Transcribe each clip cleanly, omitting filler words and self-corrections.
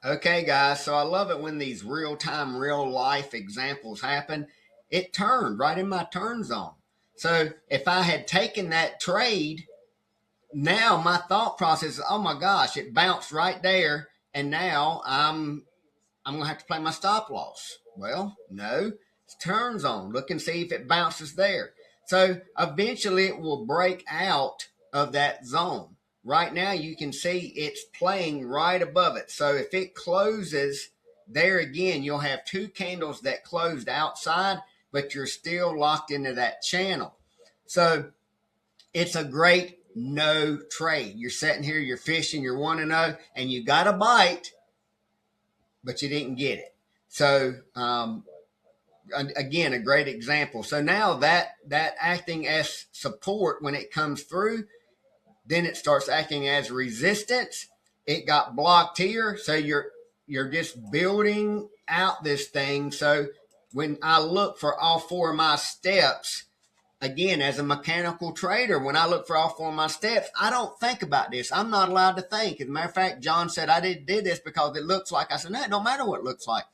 Okay, guys, so I love it when these real-time, real-life examples happen. It turned right in my turn zone. So if I had taken that trade, now my thought process is, oh my gosh, it bounced right there, and now I'm gonna have to play my stop loss. Well, no, it's turn zone. Look and see if it bounces there. So eventually it will break out of that zone. Right now you can see it's playing right above it. So if it closes there again, you'll have two candles that closed outside, but you're still locked into that channel. So it's a great no trade. You're sitting here, you're fishing, you're 1-0, and you got a bite, but you didn't get it. So again, a great example. So now that acting as support when it comes through, then it starts acting as resistance. It got blocked here, so you're just building out this thing. So when I look for all four of my steps, again, as a mechanical trader, when I look for all four of my steps, I don't think about this. I'm not allowed to think. As a matter of fact, John said I did this because it looks like. I said, no, it don't matter what it looks like.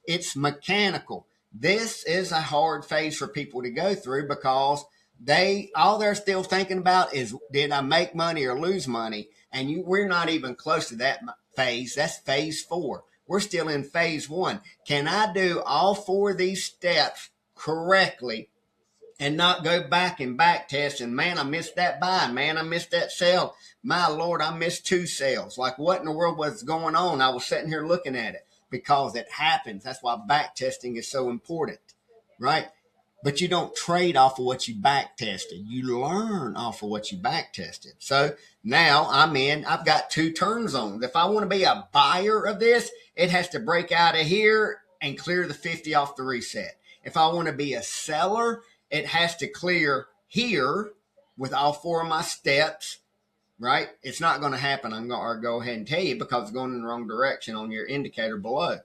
It's mechanical. This is a hard phase for people to go through because all they're still thinking about is, did I make money or lose money? And we're not even close to that phase. That's phase 4. We're still in phase 1. Can I do all four of these steps correctly and not go back and back test and, man, I missed that buy, man, I missed that sell, my Lord, I missed 2 sales. Like, what in the world was going on? I was sitting here looking at it because it happens. That's why back testing is so important, right? But you don't trade off of what you back tested. You learn off of what you back tested. So now I've got 2 turn zones. If I want to be a buyer of this, it has to break out of here and clear the 50 off the reset. If I want to be a seller, it has to clear here with all 4 of my steps, right? It's not going to happen. I'm going to go ahead and tell you because it's going in the wrong direction on your indicator below.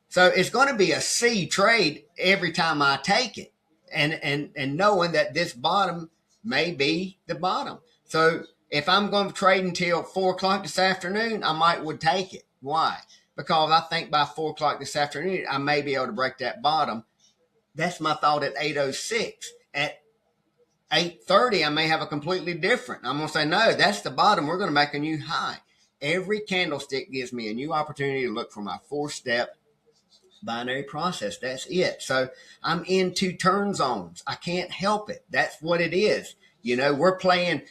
So it's going to be a C trade every time I take it, and knowing that this bottom may be the bottom. So if I'm going to trade until 4 o'clock this afternoon, I would take it. Why? Because I think by 4 o'clock this afternoon, I may be able to break that bottom. That's my thought at 8:06. At 8:30, I may have a completely different. I'm going to say, no, that's the bottom. We're going to make a new high. Every candlestick gives me a new opportunity to look for my 4-step binary process. That's it. So I'm in 2 turn zones. I can't help it. That's what it is. You know, we're playing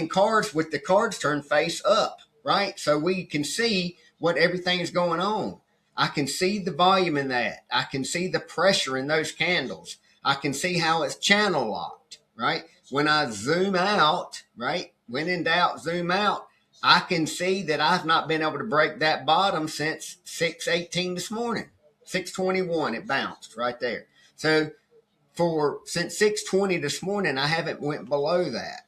cards with the cards turned face up, right? So we can see what everything is going on. I can see the volume in that. I can see the pressure in those candles. I can see how it's channel locked, right? When I zoom out, right? When in doubt, zoom out. I can see that I've not been able to break that bottom since 6:18 this morning. 6:21, it bounced right there. So since 6:20 this morning, I haven't went below that.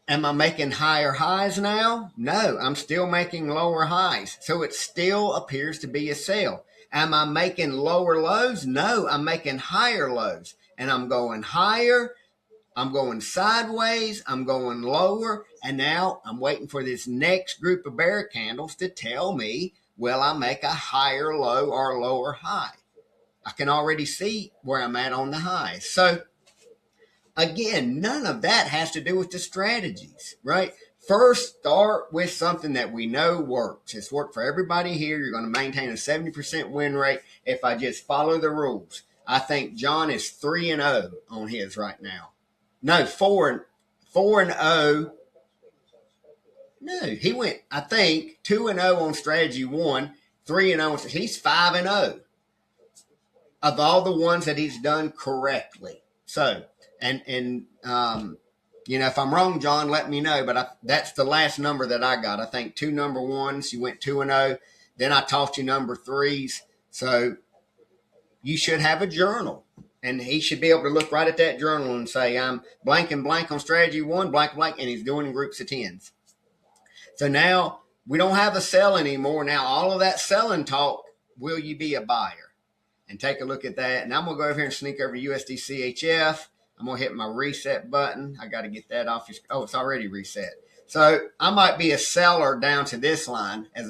Am I making higher highs now? No, I'm still making lower highs. So it still appears to be a sell. Am I making lower lows? No, I'm making higher lows. And I'm going higher. I'm going sideways. I'm going lower. And now I'm waiting for this next group of bear candles to tell me, will I make a higher low or a lower high? I can already see where I'm at on the highs. So again, none of that has to do with the strategies, right? First, start with something that we know works. It's worked for everybody here. You're going to maintain a 70% win rate if I just follow the rules. I think John is 3-0 on his right now. No, 4-0. No, he went, I think, 2-0 on strategy 1, 3-0. He's 5-0 of all the ones that he's done correctly. So, you know, if I'm wrong, John, let me know. But that's the last number that I got. I think 2 number 1s. You went 2-0. Then I taught you number 3s. So you should have a journal. And he should be able to look right at that journal and say, I'm blank and blank on strategy 1, blank, blank. And he's doing in groups of 10s. So now we don't have a sell anymore. Now all of that selling talk, will you be a buyer? And take a look at that. And I'm going to go over here and sneak over USD CHF. I'm going to hit my reset button. I got to get that off. Oh, it's already reset. So I might be a seller down to this line as a